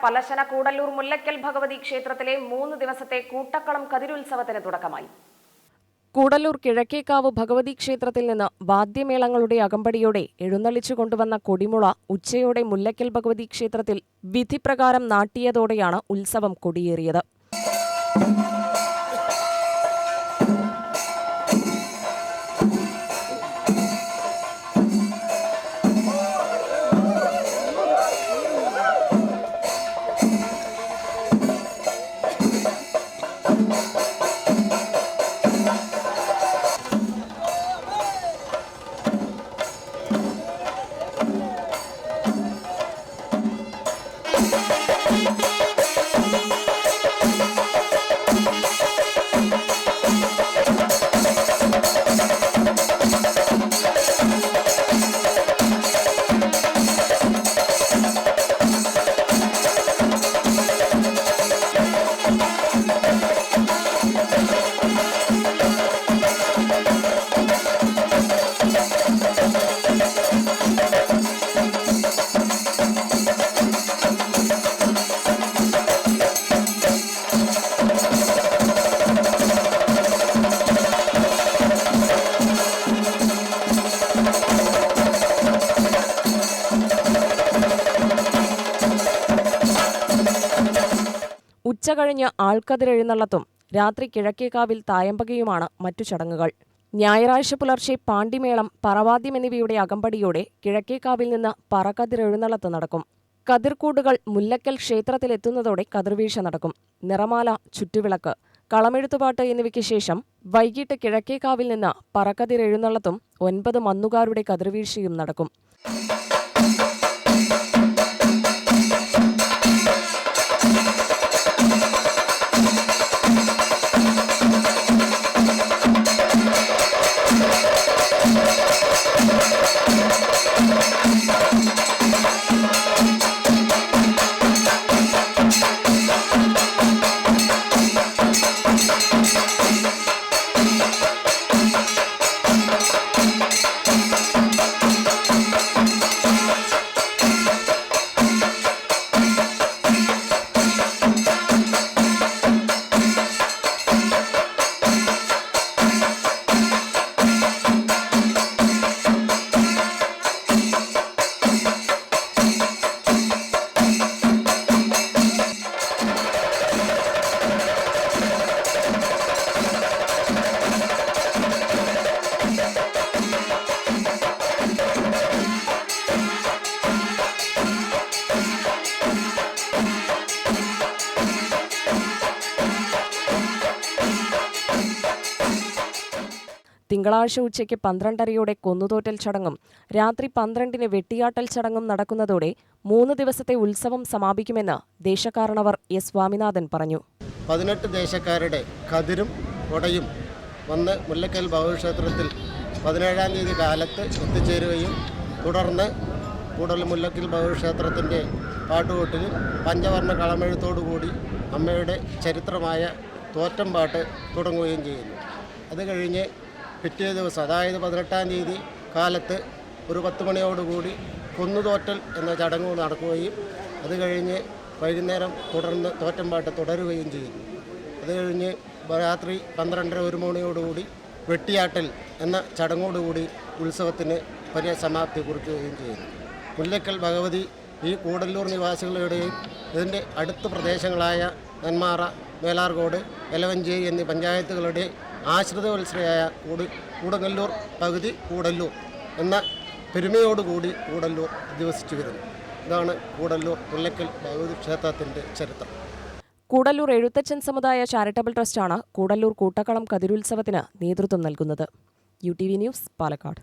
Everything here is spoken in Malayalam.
പലശന കൂടല്ലൂർ മുല്ലയ്ക്കൽ ഭഗവതി ക്ഷേത്രത്തിലെ 3 ദിവസത്തെ കൂട്ടക്കളം കതിരുത്സവത്തിന് തുടക്കമായി. കൂടല്ലൂർ കിഴക്കേക്കാവ് ഭഗവതി ക്ഷേത്രത്തിൽ നിന്ന് വാദ്യമേളങ്ങളുടെ അകമ്പടിയോടെ എഴുന്നള്ളിച്ചു കൊണ്ടുവന്ന കൊടിമുള ഉച്ചയോടെ മുല്ലയ്ക്കൽ ഭഗവതി ക്ഷേത്രത്തിൽ വിധിപ്രകാരം നാട്ടിയതോടെയാണ് ഉത്സവം കൊടിയേറിയത്. ഉച്ചകഴിഞ്ഞ് ആൾക്കതിരെഴുന്നള്ളത്തും രാത്രി കിഴക്കേക്കാവിൽ തായമ്പകയുമാണ് മറ്റു ചടങ്ങുകൾ. ഞായറാഴ്ച പുലർച്ചെ പാണ്ടിമേളം, പറവാദ്യം എന്നിവയുടെ അകമ്പടിയോടെ കിഴക്കേക്കാവിൽ നിന്ന് പറക്കതിരെഴുന്നള്ളത്ത് നടക്കും. കതിർക്കൂടുകൾ മുല്ലയ്ക്കൽ ക്ഷേത്രത്തിലെത്തുന്നതോടെ കതിർവീഴ്ച നടക്കും. നിറമാല, ചുറ്റുവിളക്ക്, കളമെഴുത്തുപാട്ട് എന്നിവയ്ക്ക് ശേഷം വൈകിട്ട് കിഴക്കേക്കാവിൽ നിന്ന് പറക്കതിരെഴുന്നള്ളത്തും 9 മന്നുകാരുടെ കതിർവീഴ്ചയും നടക്കും. തിങ്കളാഴ്ച ഉച്ചയ്ക്ക് 12:30 കൊന്നുതോറ്റൽ ചടങ്ങും രാത്രി 12 വെട്ടിയാട്ടൽ ചടങ്ങും നടക്കുന്നതോടെ 3 ദിവസത്തെ ഉത്സവം സമാപിക്കുമെന്ന് ദേശകാരണവർ എസ് സ്വാമിനാഥൻ പറഞ്ഞു. 18 ദേശക്കാരുടെ കതിരും കൊടയും വന്ന് മുല്ലയ്ക്കൽ ഭഗവതിക്ഷേത്രത്തിൽ 17-ാം തീയതി കാലത്ത് എത്തിച്ചേരുകയും തുടർന്ന് കൂടല്ലൂർ മുല്ലയ്ക്കൽ ഭഗവതിക്ഷേത്രത്തിൻ്റെ പാട്ടുകൊട്ടിൽ പഞ്ചവർണ്ണ കളമെഴുത്തോടുകൂടി അമ്മയുടെ ചരിത്രമായ തോറ്റം പാട്ട് തുടങ്ങുകയും ചെയ്യുന്നു. അത് കഴിഞ്ഞ് പിറ്റേ ദിവസം, അതായത് 18-ാം തീയതി കാലത്ത് ഒരു 10 മണിയോടുകൂടി കൊന്നുതോറ്റൽ എന്ന ചടങ്ങ് നടക്കുകയും അത് കഴിഞ്ഞ് വൈകുന്നേരം തുടർന്ന് തോറ്റംപാട്ട് തുടരുകയും ചെയ്യുന്നു. അത് കഴിഞ്ഞ് രാത്രി 12:30-1 മണിയോടുകൂടി വെട്ടിയാട്ടൽ എന്ന ചടങ്ങോടുകൂടി ഉത്സവത്തിന് പര്യസമാപ്തി കുറിക്കുകയും ചെയ്യുന്നു. മുല്ലയ്ക്കൽ ഭഗവതി ഈ കൂടല്ലൂർ നിവാസികളുടെയും ഇതിൻ്റെ അടുത്ത പ്രദേശങ്ങളായ നെന്മാറ, മേലാർകോട്, എലവഞ്ചേരി എന്നീ പഞ്ചായത്തുകളുടെ ആശ്രിതവത്സരയായ കൂടങ്ങല്ലൂർ പകുതി കൂടല്ലൂർ എന്ന പെരുമയോടുകൂടി കൂടല്ലൂർ അധിവസിച്ചു വരുന്നു. ഇതാണ് കൂടല്ലൂർ മുല്ലയ്ക്കൽ ഭഗവതി ക്ഷേത്രത്തിൻ്റെ ചരിത്രം. കൂടല്ലൂർ എഴുത്തച്ഛൻ സമുദായ ചാരിറ്റബിൾ ട്രസ്റ്റാണ് കൂടല്ലൂർ കൂട്ടക്കളം കതിരുത്സവത്തിന് നേതൃത്വം നൽകുന്നത്. UTV news, Palakkad.